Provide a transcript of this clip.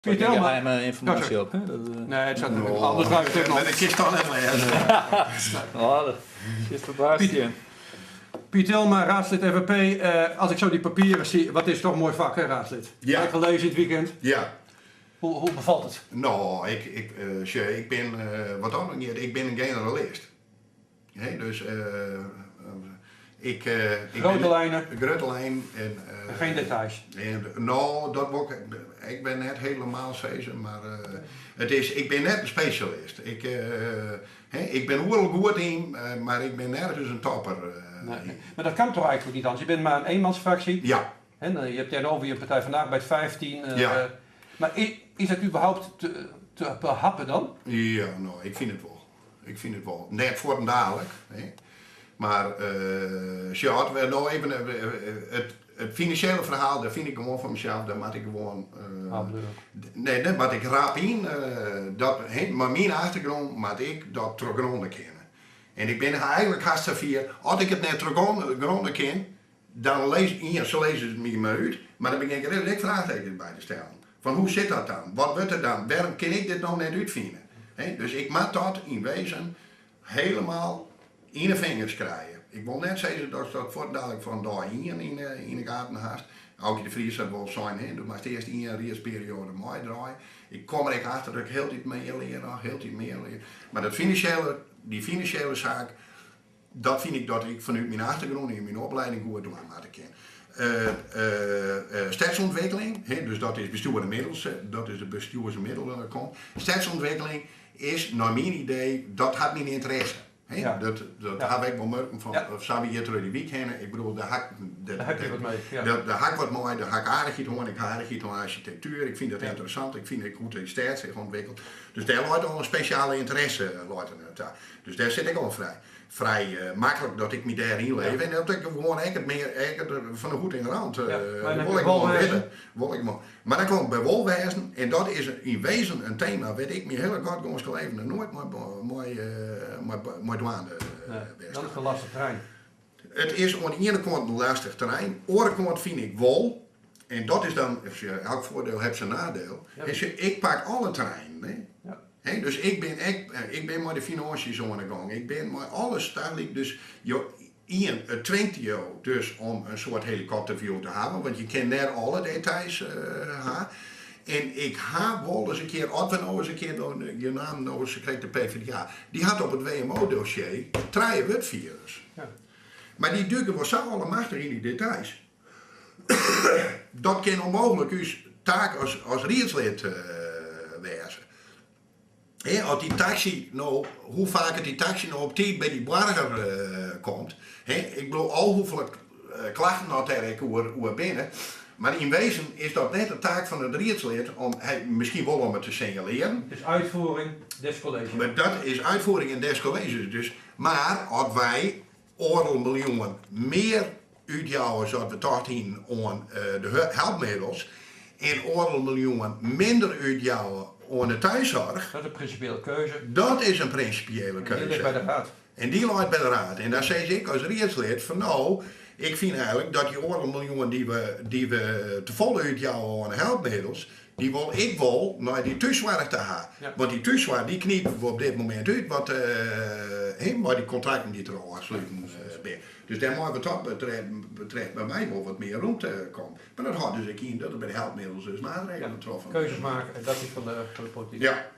Piet Daar Helma. geheime informatie op. Hè? Nee, het staat natuurlijk anders bij het nog. Met een kist dan net lezen. Oh, dat is verbaasd. Piet Helma, raadslid FNP. Als ik zo die papieren zie, wat is het toch een mooi vak, hè, raadslid? Ja. Heb ik gelezen dit weekend. Ja, Hoe bevalt het? nou, ik ben, wat dan niet, ik ben een generalist. Hè, dus ik Grote ben, lijnen, grote lijn en geen details. nou, dat ook, ik ben net helemaal zezen, maar ik ben net een specialist. Ik ben overal goed in, maar ik ben nergens een topper. Nee. Maar dat kan toch eigenlijk niet anders? Je bent maar een eenmansfractie. Ja, En je hebt tegenover je Partij van de Arbeid 15. Ja. Maar is het überhaupt te behappen dan? ja, nou, ik vind het wel. Ik vind het wel. Net voor en dadelijk. Hè. Maar Sjoerd, nou even, het financiële verhaal, dat vind ik gewoon van mezelf, daar moet ik gewoon... nee, dat moet ik raap in. Maar mijn achtergrond moet ik dat teruggronden kennen. En ik ben eigenlijk hartstikke als ik het net teruggronden ken, dan lezen ze het me maar uit, maar dan ben ik er ook vraagtekens bij te stellen. Van hoe zit dat dan? Wat wordt er dan? Waarom kan ik dit nou net uitvinden? Dus ik moet dat in wezen helemaal in de vingers krijgen. Ik wil net zeggen dat dat voordelig van daar in de gaten haast. Ook de Vries dat wel zijn, dus maar eerst in een reëlsperiode mooi draaien. Ik kom er echt achter dat ik heel iets meer leren, Maar die financiële zaak, dat vind ik dat ik vanuit mijn achtergrond en mijn opleiding goed doen aan te kennen. Stadsontwikkeling, dus dat is bestuur en middels, dat is de bestuursmiddelen komt. Stadsontwikkeling is, naar mijn idee, dat had mijn interesse. Ja. Dat heb ik wel merken van, of zou je hier terug die week heen, ik bedoel, daar heb je wat mee. Ja. daar heb ik wat mooi, daar heb ik aardig iets aan, ik heb aardig iets aan architectuur, ik vind dat interessant, ik vind het goed in stad zich ontwikkeld. Dus daar loopt al een speciale interesse uit. Dus daar zit ik al vrij makkelijk dat ik me daarin leef en dat ik gewoon het van de goed in de hand wil ik gewoon weten. Maar dan kom ik bij wolwezen en dat is in wezen een thema waar ik me heel erg goed gewoon leven en nooit mooi douane Dat is een lastig terrein. Het is aan de ene kant een lastig terrein, aan de andere kant vind ik wol. En dat is dan, elk voordeel heeft zijn nadeel. Ja. Ik pak alle terreinen. Ja. Dus ik ben met de financiën aan de gang. Ik ben met alles stellig. Dus het dwingt je dus om een soort helikopterview te hebben, want je kent net alle details hebben. En ik heb wel eens een keer, als we nou eens een keer, je naam nou eens kreeg de PvdA, die had op het WMO-dossier 3 wetvirus. Ja. Maar die duiken wel zo allemachtig in die details. Dat kan onmogelijk uw taak als raadslid wezen. Als die taxi nou, hoe vaak het die taxi nou op tijd bij die burger komt. Ik bedoel, al hoeveel klachten had ik over binnen. Maar in wezen is dat net de taak van het raadslid om misschien wel om het te signaleren. Het is uitvoering des colleges. Maar dat is uitvoering in des colleges dus. Maar als wij oorlog miljoen meer uitjouwen zoals we toch in aan de hulpmiddels en oorlog miljoen minder uitjouwen aan de thuiszorg. Dat is een principiële keuze. Dat is een principiële Die keuze. ligt bij de raad. En die ligt bij de raad. En daar zeg ik als raadslid van nou, ik vind eigenlijk dat die oorlog miljoen die we te vol uitjouwen aan de hulpmiddels, die wil ik wel naar die thuiszorg te gaan. Ja. Want die thuiszorg die kniepen we op dit moment uit, waar die contracten die er al afsluiten zijn. Dus daar moet wat dat betreft bij mij wel wat meer rond komen. Maar dat had dus ik in dat er bij de hulpmiddels dus maatregelen getroffen. Keuzes maken en dat is van de politiek. Ja.